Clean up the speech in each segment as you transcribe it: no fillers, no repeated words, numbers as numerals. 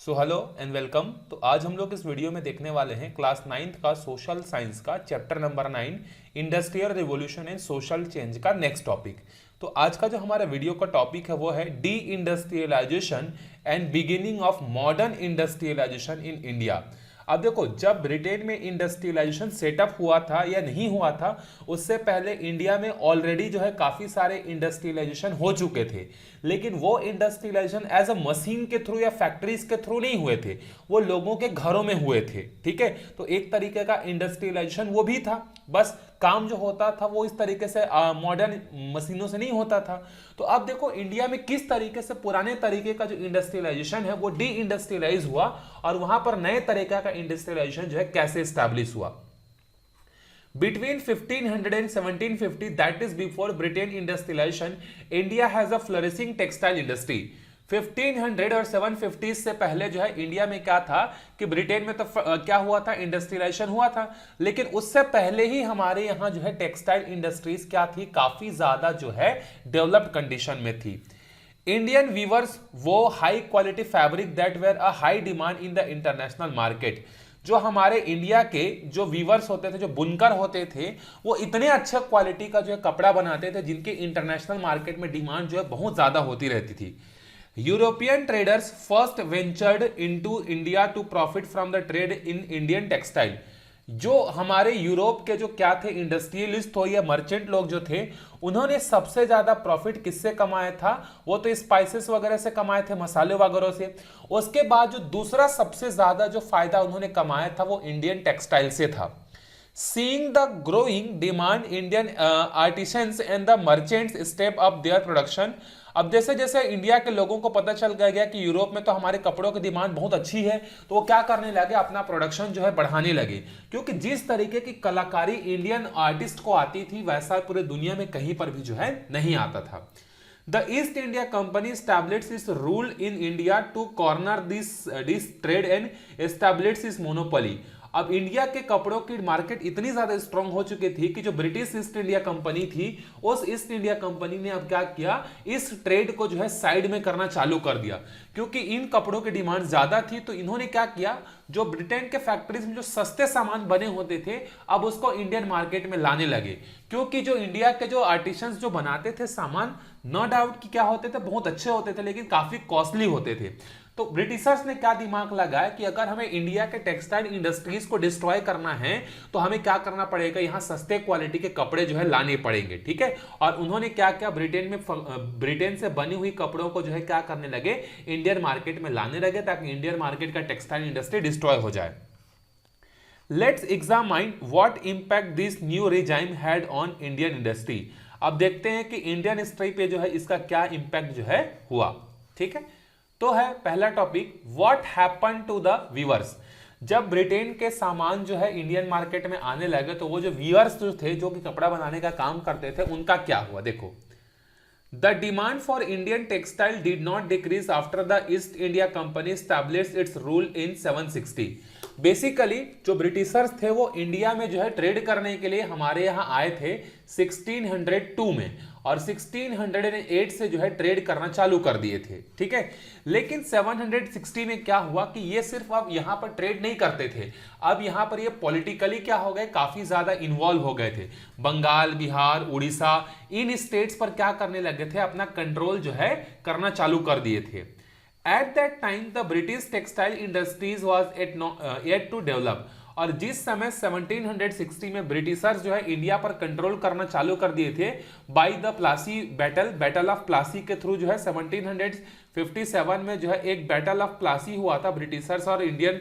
So hello and welcome. तो आज हम लोग इस वीडियो में देखने वाले हैं क्लास 9th का सोशल साइंस का chapter number 9 industrial revolution and social change का नेक्स्ट टॉपिक। तो आज का जो हमारा वीडियो का टॉपिक है वो है deindustrialisation and beginning of modern industrialisation in India. अब देखो, जब ब्रिटेन में इंडस्ट्रियलाइजेशन सेटअप हुआ था या नहीं हुआ था, उससे पहले इंडिया में ऑलरेडी जो है काफी सारे इंडस्ट्रियलाइजेशन हो चुके थे, लेकिन वो इंडस्ट्रियलाइजेशन एज अ मशीन के थ्रू या फैक्ट्रीज के थ्रू नहीं हुए थे, वो लोगों के घरों में हुए थे। ठीक है, तो एक तरीके का इंडस्ट्रियलाइजेशन वो भी था, बस काम जो होता था वो इस तरीके से मॉडर्न मशीनों से नहीं होता था। तो अब देखो इंडिया में किस तरीके से पुराने तरीके का जो इंडस्ट्रियलाइजेशन है वो डी इंडस्ट्रियलाइज हुआ और वहां पर नए तरीके का इंडस्ट्रियलाइजेशन जो है कैसे स्टैब्लिश हुआ। Between 1500 and 1750, that is before Britain industrialization, India has a flourishing textile industry. 1500 और 750 से पहले जो है इंडिया में क्या था कि ब्रिटेन में तो क्या हुआ था, इंडस्ट्रियलाइजेशन हुआ था, लेकिन उससे पहले ही हमारे यहाँ जो है टेक्सटाइल इंडस्ट्रीज क्या थी, काफी ज्यादा जो है डेवलप्ड कंडीशन में थी। इंडियन वीवर्स वो high quality fabric that were a high demand in the international market. जो हमारे इंडिया के जो वीवर्स होते थे, जो बुनकर होते थे, वो इतने अच्छे क्वालिटी का जो है कपड़ा बनाते थे जिनके इंटरनेशनल मार्केट में डिमांड जो है बहुत ज्यादा होती रहती थी। European traders first ventured into India to profit from the trade in Indian textile. जो हमारे यूरोप के जो क्या थे, इंडस्ट्रियलिस्ट हो या मर्चेंट लोग जो थे, उन्होंने सबसे ज्यादा प्रॉफिट किससे कमाया था, वो तो स्पाइसेस वगैरह से कमाए थे, मसाले वगैरह से। उसके बाद जो दूसरा सबसे ज्यादा जो फायदा उन्होंने कमाया था वो इंडियन टेक्सटाइल से था। Seeing the growing demand, Indian artisans and the merchants step up their production। अब जैसे जैसे इंडिया के लोगों को पता चल गया कि यूरोप में तो हमारे कपड़ों की डिमांड बहुत अच्छी है, तो वो क्या करने लगे, अपना प्रोडक्शन जो है बढ़ाने लगे, क्योंकि जिस तरीके की कलाकारी इंडियन आर्टिस्ट को आती थी वैसा पूरे दुनिया में कहीं पर भी जो है नहीं आता था। The East India Company established its rule in India to corner this trade and established its monopoly। अब इंडिया के कपड़ों की मार्केट इतनी ज्यादा स्ट्रांग हो चुकी थी कि जो ब्रिटिश ईस्ट इंडिया कंपनी थी, उस ईस्ट इंडिया कंपनी ने अब क्या किया, इस ट्रेड को जो है साइड में करना चालू कर दिया, क्योंकि इन कपड़ों की डिमांड ज्यादा थी। तो इन्होंने क्या किया, जो ब्रिटेन के फैक्ट्रीज में जो सस्ते सामान बने होते थे, अब उसको इंडियन मार्केट में लाने लगे, क्योंकि जो इंडिया के जो आर्टिशंस जो बनाते थे सामान, नो डाउट कि क्या होते थे, बहुत अच्छे होते थे, लेकिन काफी कॉस्टली होते थे। तो ब्रिटिशर्स ने क्या दिमाग लगाया कि अगर हमें इंडिया के टेक्सटाइल इंडस्ट्रीज को डिस्ट्रॉय करना है तो हमें क्या करना पड़ेगा, यहां सस्ते क्वालिटी के कपड़े जो है लाने पड़ेंगे। ठीक है, और उन्होंने क्या किया, ब्रिटेन से बनी हुई कपड़ों को जो है क्या करने लगे, इंडियन मार्केट में लाने लगे, ताकि इंडियन मार्केट का टेक्सटाइल इंडस्ट्री डिस्ट्रॉय हो जाए। Let's examine what impact this new regime had on Indian industry. अब देखते हैं कि इंडियन इंडस्ट्री पे जो है इसका क्या इंपैक्ट जो है हुआ। ठीक है, तो है पहला topic, what happen to the weavers. जब ब्रिटेन के सामान जो है इंडियन मार्केट में आने लगे तो वो जो वीवर्स जो थे, जो कि कपड़ा बनाने का काम करते थे, उनका क्या हुआ देखो। The demand for Indian textile did not decrease after the east India company established it's rule in 760। Basically जो ब्रिटिशर्स थे वो इंडिया में जो है ट्रेड करने के लिए हमारे यहाँ आए थे 1602 में, और 1608 से जो है ट्रेड करना चालू कर दिए थे। ठीक है, लेकिन 760 में क्या हुआ कि ये सिर्फ अब यहां पर ट्रेड नहीं करते थे, अब यहां पर ये पॉलिटिकली क्या हो गए, काफी ज्यादा इन्वॉल्व हो गए थे। बंगाल, बिहार, उड़ीसा, इन स्टेट्स पर क्या करने लगे थे, अपना कंट्रोल जो है करना चालू कर दिए थे। At that time, the British textile industries was yet to develop। और जिस समय 1760 में ब्रिटिशर्स जो है इंडिया पर कंट्रोल करना चालू कर दिए थे by the Plassey battle of Plassey के थ्रू, जो है 1757 में जो है एक बैटल ऑफ प्लासी हुआ था ब्रिटिशर्स और इंडियन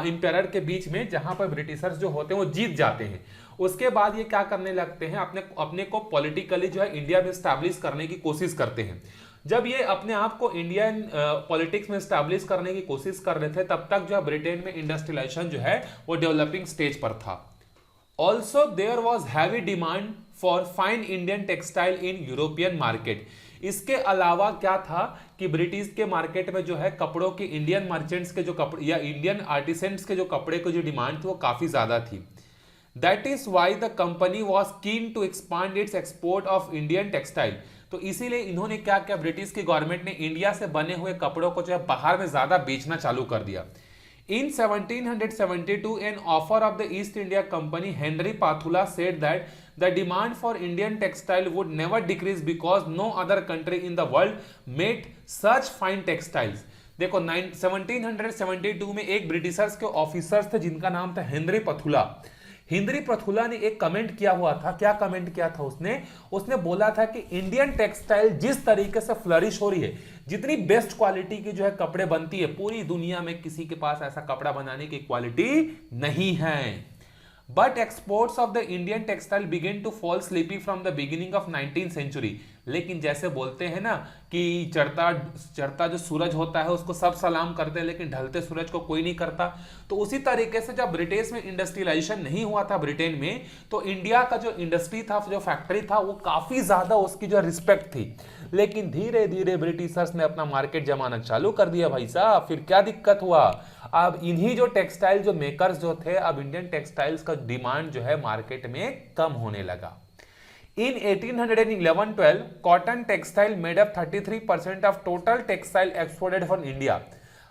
इंपेरर के बीच में, जहां पर ब्रिटिशर्स जो होते हैं वो जीत जाते हैं। उसके बाद ये क्या करने लगते हैं, अपने को पॉलिटिकली जो है इंडिया में स्टैब्लिश करने की कोशिश करते हैं। जब ये अपने आप को इंडियन पॉलिटिक्स में स्टैब्लिश करने की कोशिश कर रहे थे, तब तक जो है ब्रिटेन में इंडस्ट्रियलाइजेशन जो है वो डेवलपिंग स्टेज पर था। Also there was heavy demand for fine Indian textile in European market. इसके अलावा क्या था कि ब्रिटिश के मार्केट में जो है कपड़ों की, इंडियन मर्चेंट्स के जो कपड़े या इंडियन आर्टिसेंट्स के जो कपड़े को जो डिमांड थी वो काफी ज्यादा थी। That is why the company was keen to expand its export of Indian textile। तो इसीलिए इन्होंने क्या किया, ब्रिटिश की गवर्नमेंट ने इंडिया से बने हुए कपड़ों को जो है बाहर में ज्यादा बेचना चालू कर दिया। In 1772, an offer of the East India Company, Henry Pathula, said that the demand for Indian textile would never decrease because no other country in the world made such fine textiles. देखो 1772 में एक Britishers के officers थे जिनका नाम था Henry पथुला। Henry पथुला ने एक कमेंट किया हुआ था। क्या कमेंट किया था उसने बोला था कि इंडियन टेक्सटाइल जिस तरीके से फ्लरिश हो रही है, जितनी बेस्ट क्वालिटी की जो है कपड़े बनती है, पूरी दुनिया में किसी के पास ऐसा कपड़ा बनाने की क्वालिटी नहीं है। But exports of the Indian textile began to fall sleepy from the beginning of 19th century. लेकिन जैसे बोलते हैं ना कि चढ़ता जो सूरज होता है उसको सब सलाम करते हैं लेकिन ढलते सूरज को कोई नहीं करता, तो उसी तरीके से जब ब्रिटिश में इंडस्ट्रियलाइजेशन नहीं हुआ था ब्रिटेन में, तो इंडिया का जो इंडस्ट्री था, जो फैक्ट्री था, वो काफी ज्यादा उसकी जो रिस्पेक्ट थी। लेकिन धीरे धीरे ब्रिटिशर्स ने अपना मार्केट जमाना चालू कर दिया भाई साहब। फिर क्या दिक्कत हुआ, अब इन्हीं जो टेक्सटाइल जो मेकर्स जो थे, अब इंडियन टेक्सटाइल्स का डिमांड जो है मार्केट में कम होने लगा। In 1811-12, cotton textile made up 33% of total textile exported from India.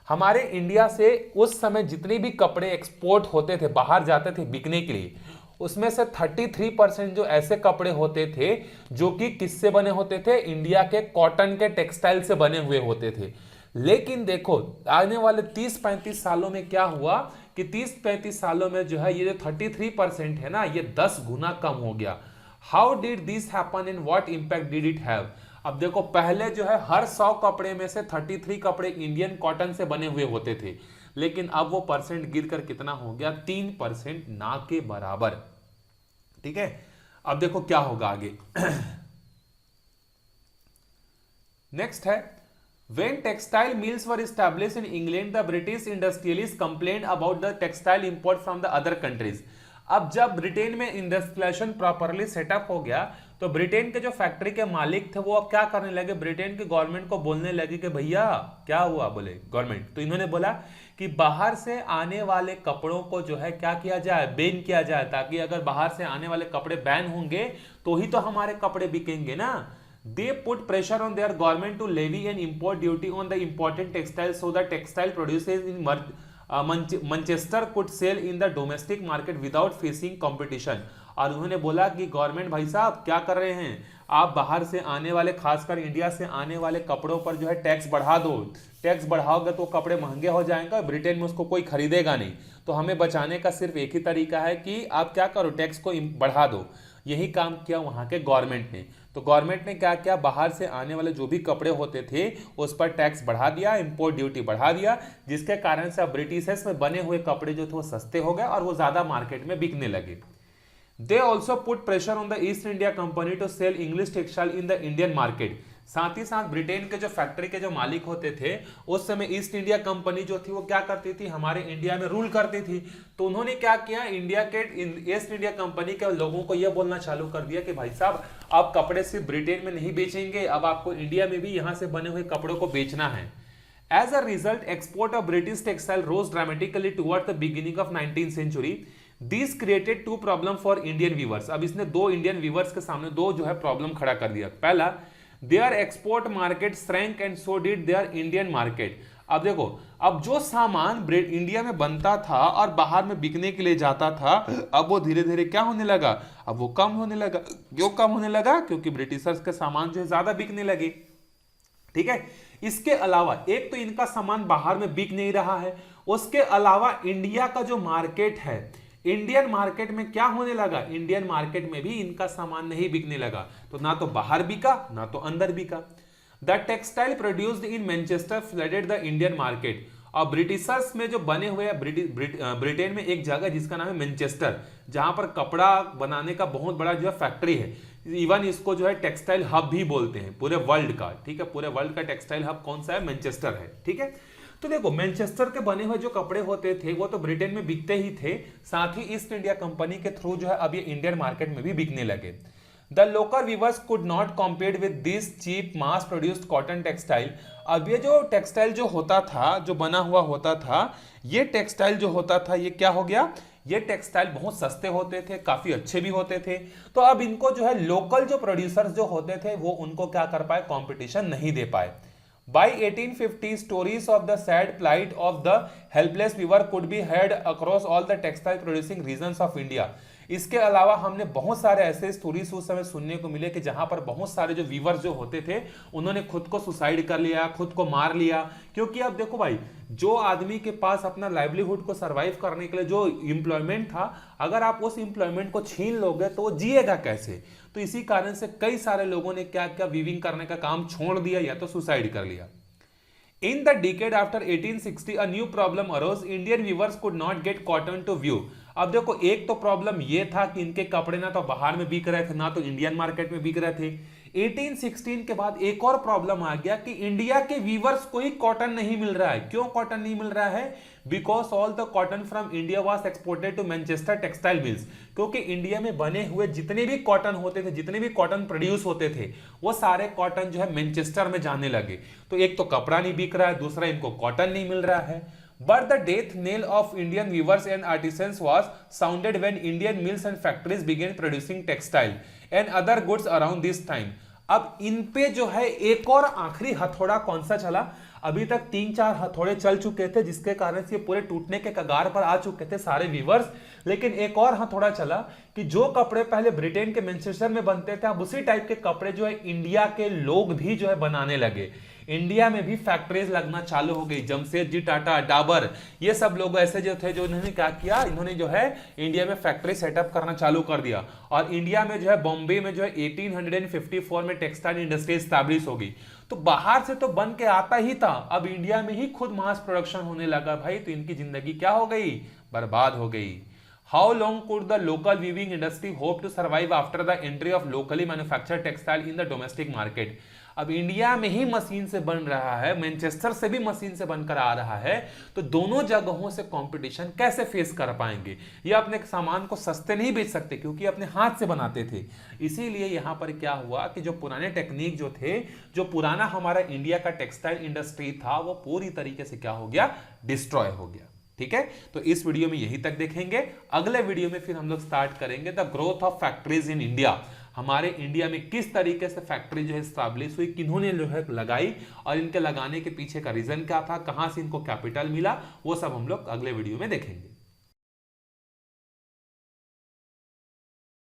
हमारे इंडिया से उस समय जितने भी कपड़े एक्सपोर्ट होते थे, बाहर जाते थे बिकने के लिए, उसमें से 33% जो ऐसे कपड़े होते थे जो कि किससे बने होते थे, इंडिया के कॉटन के टेक्सटाइल से बने हुए होते थे। लेकिन देखो आने वाले 30-35 सालों में क्या हुआ कि 30-35 सालों में जो है ये जो 33% है ना, ये 10 गुना कम हो गया। How did this happen and what impact did it have. अब देखो पहले जो है हर 100 कपड़े में से 33 कपड़े इंडियन कॉटन से बने हुए होते थे, लेकिन अब वो परसेंट गिरकर कितना हो गया, 3%, ना के बराबर। ठीक है, अब देखो क्या होगा आगे। नेक्स्ट है, when textile mills were established in England, the British industrialists complained about the textile import from the other countries. अब जब ब्रिटेन में इंडस्ट्रियलाइजेशन प्रॉपरली सेटअप हो गया, तो ब्रिटेन के जो फैक्ट्री के मालिक थे वो अब क्या करने लगे, ब्रिटेन की गवर्नमेंट को बोलने लगे कि भैया क्या हुआ, बोले गवर्नमेंट, तो इन्होंने बोला कि बाहर से आने वाले कपड़ों को जो है क्या किया जाए, बैन किया जाए, ताकि अगर बाहर से आने वाले कपड़े बैन होंगे तो ही तो हमारे कपड़े बिकेंगे ना। They put pressure on their government to levy an import duty on the important textiles so that textile producers in Manchester could sell in the domestic market without facing competition. और उन्होंने बोला कि गवर्नमेंट भाई साहब क्या कर रहे हैं, आप बाहर से आने वाले, खासकर इंडिया से आने वाले कपड़ों पर जो है टैक्स बढ़ा दो। टैक्स बढ़ाओगे तो कपड़े महंगे हो जाएंगे, ब्रिटेन में उसको कोई खरीदेगा नहीं। तो हमें बचाने का सिर्फ एक ही तरीका है कि आप क्या करो, टैक्स को बढ़ा दो। यही काम किया वहां के गवर्नमेंट ने। तो गवर्नमेंट ने क्या किया, बाहर से आने वाले जो भी कपड़े होते थे उस पर टैक्स बढ़ा दिया, इंपोर्ट ड्यूटी बढ़ा दिया, जिसके कारण से अब ब्रिटिशर्स में बने हुए कपड़े जो थे वो सस्ते हो गए और वो ज्यादा मार्केट में बिकने लगे। They also put pressure on the East India Company to sell English textile in the Indian market. साथ ही साथ ब्रिटेन के जो फैक्ट्री के जो मालिक होते थे उस समय ईस्ट इंडिया कंपनी जो थी वो क्या करती थी, हमारे इंडिया में रूल करती थी। तो उन्होंने क्या किया, इंडिया के ईस्ट इंडिया कंपनी के लोगों को यह बोलना चालू कर दिया कि भाई साहब आप कपड़े सिर्फ ब्रिटेन में नहीं बेचेंगे, अब आपको इंडिया में भी यहां से बने हुए कपड़ों को बेचना है। As a result, export of British textile rose dramatically towards the beginning of 19th century. This created two problem for Indian weavers. अब इसने दो इंडियन वीवर्स के सामने दो जो है प्रॉब्लम खड़ा कर दिया। पहला, their export market shrank and so did their Indian market. अब देखो, अब जो सामान इंडिया में बनता था और बाहर में बिकने के लिए जाता था, अब वो धीरे धीरे क्या होने लगा, अब वो कम होने लगा। क्यों कम होने लगा, क्योंकि ब्रिटिशर्स के सामान जो है ज्यादा बिकने लगे। ठीक है, इसके अलावा एक तो इनका सामान बाहर में बिक नहीं रहा है, उसके अलावा इंडिया का जो मार्केट है, इंडियन मार्केट में क्या होने लगा, इंडियन मार्केट में भी इनका सामान नहीं बिकने लगा। तो ना तो बाहर बिका ना तो अंदर बिका। The textile produced in Manchester flooded the Indian market. और ब्रिटिशर्स में जो बने हुए ब्रिटेन में एक जगह जिसका नाम है मैनचेस्टर, जहां पर कपड़ा बनाने का बहुत बड़ा जो है फैक्ट्री है। इवन इसको जो है टेक्सटाइल हब भी बोलते हैं पूरे वर्ल्ड का। ठीक है, पूरे वर्ल्ड का टेक्सटाइल हब कौन सा है, मैनचेस्टर है। ठीक है, तो देखो मैनचेस्टर के बने हुए जो कपड़े होते थे वो तो ब्रिटेन में बिकते ही थे, साथ ही ईस्ट इंडिया कंपनी के थ्रू जो है अब ये इंडियन मार्केट में भी बिकने लगे। The local weavers could not compete with this cheap mass produced cotton textile. अब ये जो टेक्सटाइल जो होता था, जो बना हुआ होता था, ये टेक्सटाइल जो होता था ये क्या हो गया, ये टेक्सटाइल बहुत सस्ते होते थे, काफी अच्छे भी होते थे। तो अब इनको जो है लोकल जो प्रोड्यूसर्स जो होते थे वो उनको क्या कर पाए, कंपटीशन नहीं दे पाए। By 1850, stories of the sad plight of the helpless weaver could be heard across all the textile producing regions of India. इसके अलावा हमने बहुत सारे ऐसे स्टोरीज उस समय सुनने को मिले कि जहां पर बहुत सारे जो वीवर्स जो होते थे उन्होंने खुद को सुसाइड कर लिया, खुद को मार लिया। क्योंकि अब देखो भाई, जो आदमी के पास अपना लाइवलीहुड को सरवाइव करने के लिए जो एम्प्लॉयमेंट था, अगर आप उस एम्प्लॉयमेंट को छीन लोगे तो वो जिएगा कैसे। तो इसी कारण से कई सारे लोगों ने क्या क्या वीविंग करने का काम छोड़ दिया या तो सुसाइड कर लिया। In the decade after 1860, a new problem arose. Indian weavers could not get cotton to view. अब देखो, एक तो प्रॉब्लम ये था कि इनके कपड़े ना तो बाहर में बिक रहे थे, ना तो इंडियन मार्केट में बिक रहे थे। 1816 के बाद एक और प्रॉब्लम आ गया कि इंडिया के वीवर्स को ही कॉटन नहीं मिल रहा है। क्यों कॉटन नहीं मिल रहा है? Because all the cotton from India was exported to Manchester textile mills. क्योंकि इंडिया में बने हुए जितने भी कॉटन होते थे, जितने भी कॉटन प्रोड्यूस होते थे, वो सारे कॉटन जो है मैनचेस्टर में जाने लगे। तो एक तो कपड़ा नहीं बिक रहा है, दूसरा इनको कॉटन नहीं मिल रहा है। But the death knell of Indian weavers and artisans was sounded when Indian mills and factories began producing textile and other goods around this time. अब इन पे जो है एक और आखिरी हथौड़ा कौन सा चला? अभी तक 3-4 हथौड़े चल चुके थे जिसके कारण से पूरे टूटने के कगार पर आ चुके थे सारे वीवर्स। लेकिन एक और हथौड़ा चला कि जो कपड़े पहले ब्रिटेन के मैनचेस्टर में बनते थे, अब उसी टाइप के कपड़े जो है इंडिया के लोग भी जो है बनाने लगे। इंडिया में भी फैक्ट्रीज लगना चालू हो गई। जमशेदजी टाटा, डाबर, ये सब लोग ऐसे जो थे जो इन्होंने क्या किया, इन्होंने जो है इंडिया में फैक्ट्री सेटअप करना चालू कर दिया। और इंडिया में जो है बॉम्बे में जो है 1854 में टेक्सटाइल इंडस्ट्री एस्टैब्लिश होगी। तो बाहर से तो बन के आता ही था, अब इंडिया में ही खुद मास प्रोडक्शन होने लगा भाई। तो इनकी जिंदगी क्या हो गई? बर्बाद हो गई। How long could the local weaving industry hope to survive after the entry of locally manufactured textile in the domestic market? अब इंडिया में ही मशीन से बन रहा है, मैनचेस्टर से भी मशीन से बनकर आ रहा है, तो दोनों जगहों से कंपटीशन कैसे फेस कर पाएंगे? ये अपने सामान को सस्ते नहीं बेच सकते क्योंकि अपने हाथ से बनाते थे। इसीलिए यहां पर क्या हुआ कि जो पुराने टेक्निक जो थे, जो पुराना हमारा इंडिया का टेक्सटाइल इंडस्ट्री था, वो पूरी तरीके से क्या हो गया? डिस्ट्रॉय हो गया। ठीक है, तो इस वीडियो में यही तक देखेंगे। अगले वीडियो में फिर हम लोग स्टार्ट करेंगे the growth of factories in India. हमारे इंडिया में किस तरीके से फैक्ट्री जो है स्टैब्लिश हुई, किन्होंने जो है लगाई, और इनके लगाने के पीछे का रीजन क्या था, कहां से इनको कैपिटल मिला, वो सब हम लोग अगले वीडियो में देखेंगे।